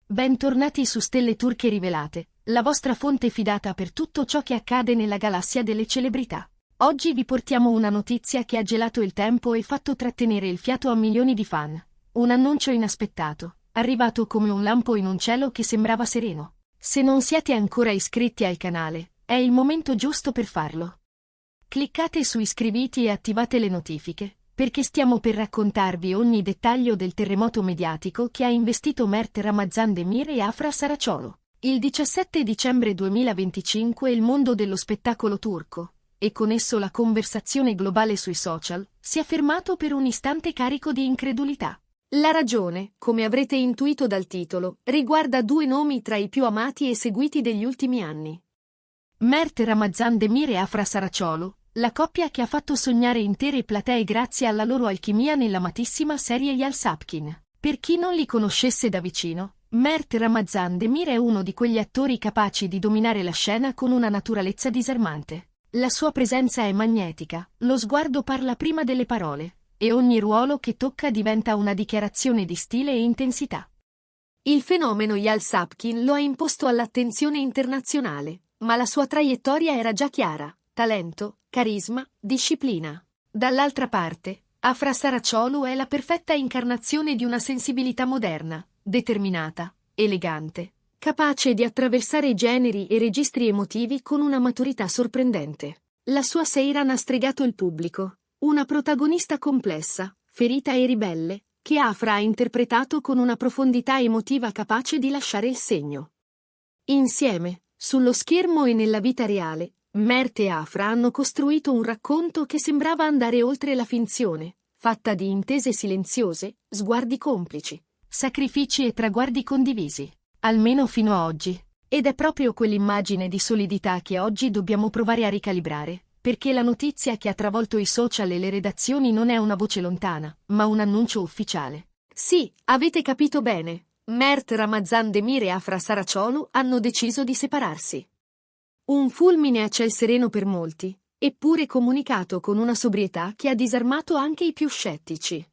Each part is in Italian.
Bentornati su Stelle Turche Rivelate, la vostra fonte fidata per tutto ciò che accade nella galassia delle celebrità. Oggi vi portiamo una notizia che ha gelato il tempo e fatto trattenere il fiato a milioni di fan. Un annuncio inaspettato, arrivato come un lampo in un cielo che sembrava sereno. Se non siete ancora iscritti al canale, è il momento giusto per farlo. Cliccate su iscriviti e attivate le notifiche, perché stiamo per raccontarvi ogni dettaglio del terremoto mediatico che ha investito Mert Ramazandemir e Afra Saraciolo. Il 17 dicembre 2025 il mondo dello spettacolo turco, e con esso la conversazione globale sui social, si è fermato per un istante carico di incredulità. La ragione, come avrete intuito dal titolo, riguarda due nomi tra i più amati e seguiti degli ultimi anni. Mert Ramazandemir e Afra Saraciolo, la coppia che ha fatto sognare intere platee grazie alla loro alchimia nell'amatissima serie Yalçapkin. Per chi non li conoscesse da vicino, Mert Ramazandemir è uno di quegli attori capaci di dominare la scena con una naturalezza disarmante. La sua presenza è magnetica, lo sguardo parla prima delle parole, e ogni ruolo che tocca diventa una dichiarazione di stile e intensità. Il fenomeno Yalçapkin lo ha imposto all'attenzione internazionale, ma la sua traiettoria era già chiara: talento, carisma, disciplina. Dall'altra parte, Afra Saraciolo è la perfetta incarnazione di una sensibilità moderna, determinata, elegante, capace di attraversare generi e registri emotivi con una maturità sorprendente. La sua Seyran ha stregato il pubblico, una protagonista complessa, ferita e ribelle, che Afra ha interpretato con una profondità emotiva capace di lasciare il segno. Insieme, sullo schermo e nella vita reale, Mert e Afra hanno costruito un racconto che sembrava andare oltre la finzione, fatta di intese silenziose, sguardi complici, sacrifici e traguardi condivisi, almeno fino a oggi. Ed è proprio quell'immagine di solidità che oggi dobbiamo provare a ricalibrare, perché la notizia che ha travolto i social e le redazioni non è una voce lontana, ma un annuncio ufficiale. Sì, avete capito bene, Mert Ramazandemir e Afra Saraciolo hanno deciso di separarsi. Un fulmine a ciel sereno per molti, eppure comunicato con una sobrietà che ha disarmato anche i più scettici.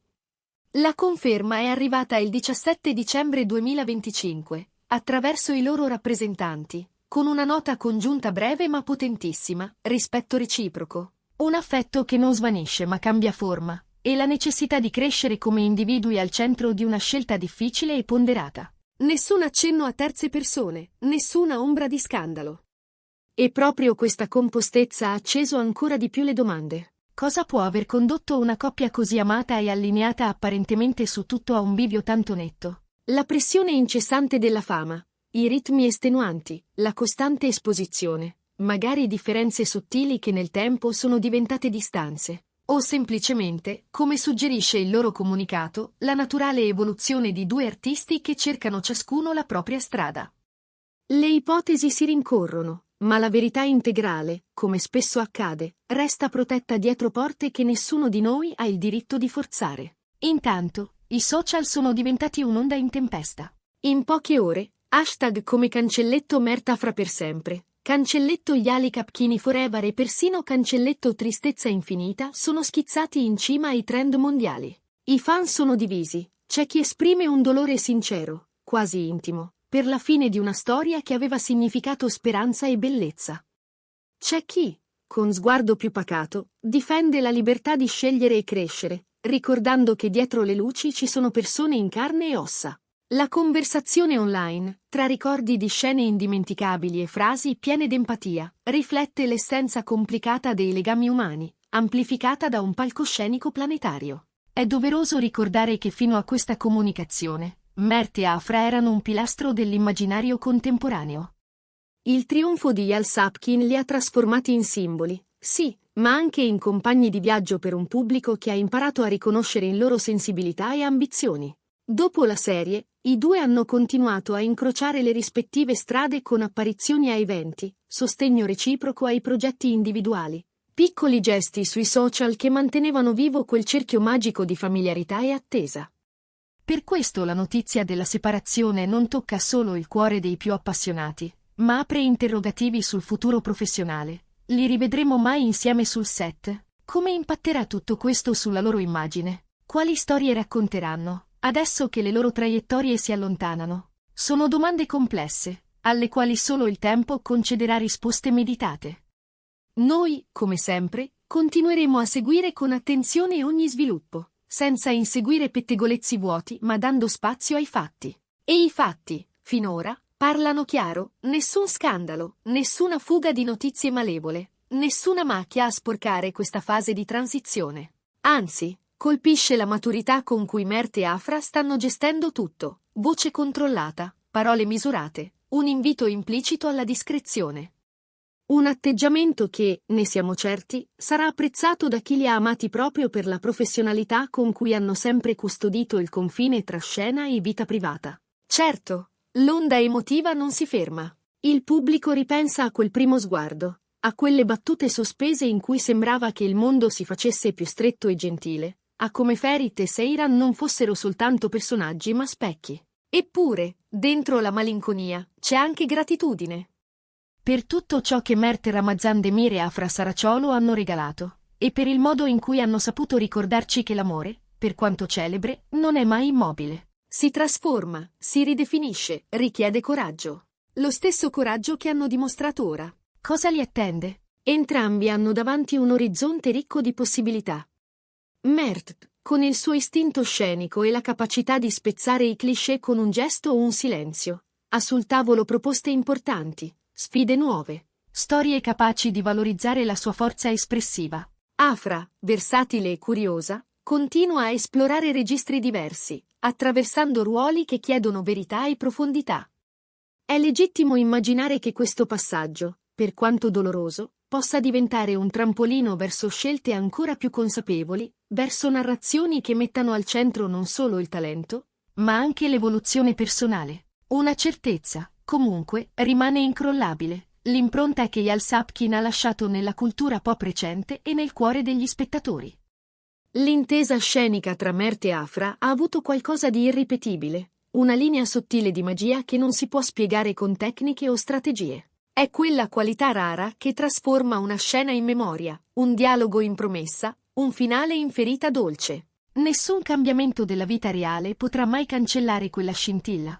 La conferma è arrivata il 17 dicembre 2025, attraverso i loro rappresentanti, con una nota congiunta breve ma potentissima: rispetto reciproco, un affetto che non svanisce ma cambia forma, e la necessità di crescere come individui al centro di una scelta difficile e ponderata. Nessun accenno a terze persone, nessuna ombra di scandalo. E proprio questa compostezza ha acceso ancora di più le domande. Cosa può aver condotto una coppia così amata e allineata apparentemente su tutto a un bivio tanto netto? La pressione incessante della fama, i ritmi estenuanti, la costante esposizione, magari differenze sottili che nel tempo sono diventate distanze, o semplicemente, come suggerisce il loro comunicato, la naturale evoluzione di due artisti che cercano ciascuno la propria strada. Le ipotesi si rincorrono, ma la verità integrale, come spesso accade, resta protetta dietro porte che nessuno di noi ha il diritto di forzare. Intanto, i social sono diventati un'onda in tempesta. In poche ore, hashtag come cancelletto Mert Afra per sempre, cancelletto Yalçapkin forever e persino cancelletto tristezza infinita sono schizzati in cima ai trend mondiali. I fan sono divisi, c'è chi esprime un dolore sincero, quasi intimo, per la fine di una storia che aveva significato speranza e bellezza. C'è chi, con sguardo più pacato, difende la libertà di scegliere e crescere, ricordando che dietro le luci ci sono persone in carne e ossa. La conversazione online, tra ricordi di scene indimenticabili e frasi piene d'empatia, riflette l'essenza complicata dei legami umani, amplificata da un palcoscenico planetario. È doveroso ricordare che fino a questa comunicazione, Mert e Afra erano un pilastro dell'immaginario contemporaneo. Il trionfo di Yalçapkin li ha trasformati in simboli, sì, ma anche in compagni di viaggio per un pubblico che ha imparato a riconoscere in loro sensibilità e ambizioni. Dopo la serie, i due hanno continuato a incrociare le rispettive strade con apparizioni a eventi, sostegno reciproco ai progetti individuali, piccoli gesti sui social che mantenevano vivo quel cerchio magico di familiarità e attesa. Per questo la notizia della separazione non tocca solo il cuore dei più appassionati, ma apre interrogativi sul futuro professionale. Li rivedremo mai insieme sul set? Come impatterà tutto questo sulla loro immagine? Quali storie racconteranno, adesso che le loro traiettorie si allontanano? Sono domande complesse, alle quali solo il tempo concederà risposte meditate. Noi, come sempre, continueremo a seguire con attenzione ogni sviluppo, senza inseguire pettegolezzi vuoti ma dando spazio ai fatti. E i fatti, finora, parlano chiaro: nessun scandalo, nessuna fuga di notizie malevole, nessuna macchia a sporcare questa fase di transizione. Anzi, colpisce la maturità con cui Mert e Afra stanno gestendo tutto: voce controllata, parole misurate, un invito implicito alla discrezione. Un atteggiamento che, ne siamo certi, sarà apprezzato da chi li ha amati proprio per la professionalità con cui hanno sempre custodito il confine tra scena e vita privata. Certo, l'onda emotiva non si ferma. Il pubblico ripensa a quel primo sguardo, a quelle battute sospese in cui sembrava che il mondo si facesse più stretto e gentile, a come Ferit e Seiran non fossero soltanto personaggi ma specchi. Eppure, dentro la malinconia, c'è anche gratitudine. Per tutto ciò che Mert Ramazan Demir e Afra Saraciolo hanno regalato, e per il modo in cui hanno saputo ricordarci che l'amore, per quanto celebre, non è mai immobile. Si trasforma, si ridefinisce, richiede coraggio. Lo stesso coraggio che hanno dimostrato ora. Cosa li attende? Entrambi hanno davanti un orizzonte ricco di possibilità. Mert, con il suo istinto scenico e la capacità di spezzare i cliché con un gesto o un silenzio, ha sul tavolo proposte importanti, sfide nuove, storie capaci di valorizzare la sua forza espressiva. Afra, versatile e curiosa, continua a esplorare registri diversi, attraversando ruoli che chiedono verità e profondità. È legittimo immaginare che questo passaggio, per quanto doloroso, possa diventare un trampolino verso scelte ancora più consapevoli, verso narrazioni che mettano al centro non solo il talento, ma anche l'evoluzione personale. Una certezza, comunque, rimane incrollabile: l'impronta che Yal Sapkin ha lasciato nella cultura pop recente e nel cuore degli spettatori. L'intesa scenica tra Mert e Afra ha avuto qualcosa di irripetibile, una linea sottile di magia che non si può spiegare con tecniche o strategie. È quella qualità rara che trasforma una scena in memoria, un dialogo in promessa, un finale in ferita dolce. Nessun cambiamento della vita reale potrà mai cancellare quella scintilla.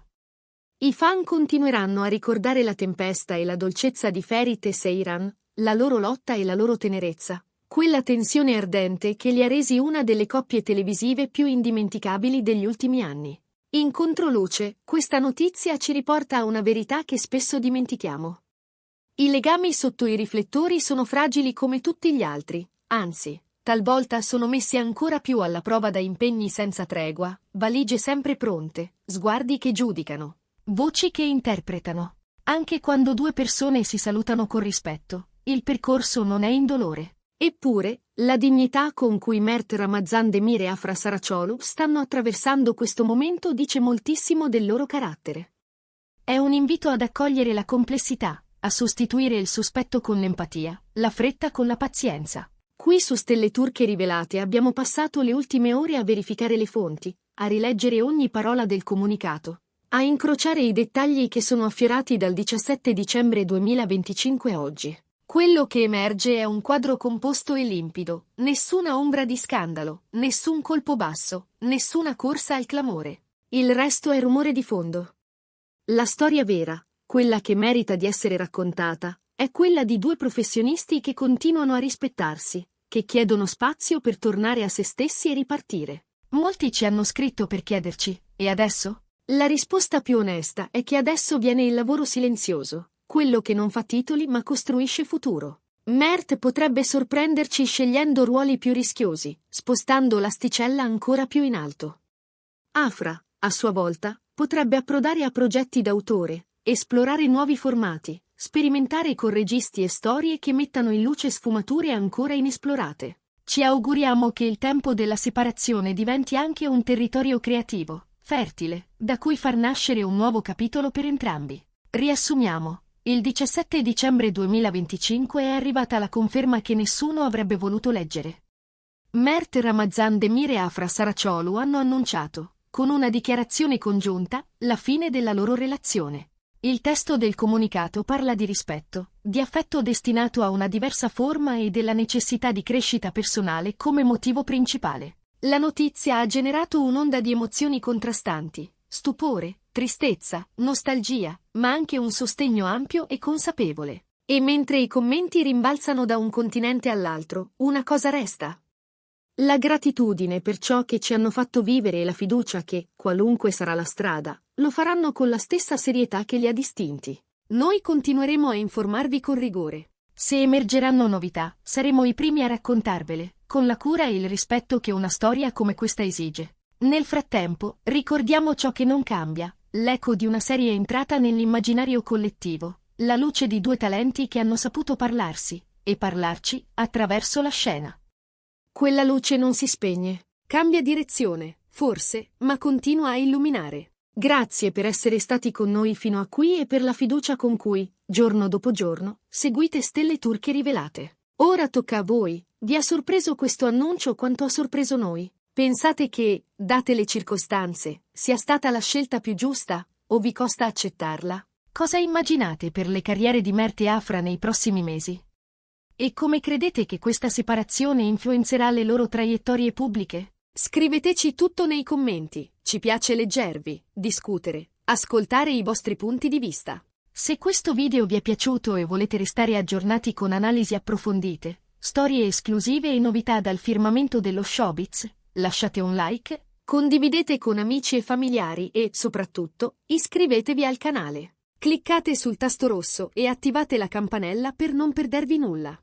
I fan continueranno a ricordare la tempesta e la dolcezza di Ferit e Seiran, la loro lotta e la loro tenerezza, quella tensione ardente che li ha resi una delle coppie televisive più indimenticabili degli ultimi anni. In controluce, questa notizia ci riporta a una verità che spesso dimentichiamo. I legami sotto i riflettori sono fragili come tutti gli altri, anzi, talvolta sono messi ancora più alla prova da impegni senza tregua, valigie sempre pronte, sguardi che giudicano, voci che interpretano. Anche quando due persone si salutano con rispetto, il percorso non è indolore. Eppure, la dignità con cui Mert Ramazan Demir e Afra Saraciolo stanno attraversando questo momento dice moltissimo del loro carattere. È un invito ad accogliere la complessità, a sostituire il sospetto con l'empatia, la fretta con la pazienza. Qui su Stelle Turche Rivelate abbiamo passato le ultime ore a verificare le fonti, a rileggere ogni parola del comunicato, a incrociare i dettagli che sono affiorati dal 17 dicembre 2025 a oggi. Quello che emerge è un quadro composto e limpido, nessuna ombra di scandalo, nessun colpo basso, nessuna corsa al clamore. Il resto è rumore di fondo. La storia vera, quella che merita di essere raccontata, è quella di due professionisti che continuano a rispettarsi, che chiedono spazio per tornare a se stessi e ripartire. Molti ci hanno scritto per chiederci: e adesso? La risposta più onesta è che adesso viene il lavoro silenzioso, quello che non fa titoli ma costruisce futuro. Mert potrebbe sorprenderci scegliendo ruoli più rischiosi, spostando l'asticella ancora più in alto. Afra, a sua volta, potrebbe approdare a progetti d'autore, esplorare nuovi formati, sperimentare con registi e storie che mettano in luce sfumature ancora inesplorate. Ci auguriamo che il tempo della separazione diventi anche un territorio creativo, fertile, da cui far nascere un nuovo capitolo per entrambi. Riassumiamo. Il 17 dicembre 2025 è arrivata la conferma che nessuno avrebbe voluto leggere. Mert Ramazan Demir e Afra Saraciolo hanno annunciato, con una dichiarazione congiunta, la fine della loro relazione. Il testo del comunicato parla di rispetto, di affetto destinato a una diversa forma e della necessità di crescita personale come motivo principale. La notizia ha generato un'onda di emozioni contrastanti: stupore, tristezza, nostalgia, ma anche un sostegno ampio e consapevole. E mentre i commenti rimbalzano da un continente all'altro, una cosa resta. La gratitudine per ciò che ci hanno fatto vivere e la fiducia che, qualunque sarà la strada, lo faranno con la stessa serietà che li ha distinti. Noi continueremo a informarvi con rigore. Se emergeranno novità, saremo i primi a raccontarvele, con la cura e il rispetto che una storia come questa esige. Nel frattempo, ricordiamo ciò che non cambia, l'eco di una serie entrata nell'immaginario collettivo, la luce di due talenti che hanno saputo parlarsi, e parlarci, attraverso la scena. Quella luce non si spegne, cambia direzione, forse, ma continua a illuminare. Grazie per essere stati con noi fino a qui e per la fiducia con cui, giorno dopo giorno, seguite Stelle Turche Rivelate. Ora tocca a voi. Vi ha sorpreso questo annuncio quanto ha sorpreso noi? Pensate che, date le circostanze, sia stata la scelta più giusta, o vi costa accettarla? Cosa immaginate per le carriere di Mert e Afra nei prossimi mesi? E come credete che questa separazione influenzerà le loro traiettorie pubbliche? Scriveteci tutto nei commenti, ci piace leggervi, discutere, ascoltare i vostri punti di vista. Se questo video vi è piaciuto e volete restare aggiornati con analisi approfondite, storie esclusive e novità dal firmamento dello showbiz, lasciate un like, condividete con amici e familiari e, soprattutto, iscrivetevi al canale. Cliccate sul tasto rosso e attivate la campanella per non perdervi nulla.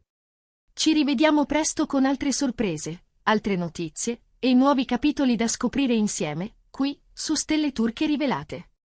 Ci rivediamo presto con altre sorprese, altre notizie e nuovi capitoli da scoprire insieme, qui, su Stelle Turche Rivelate.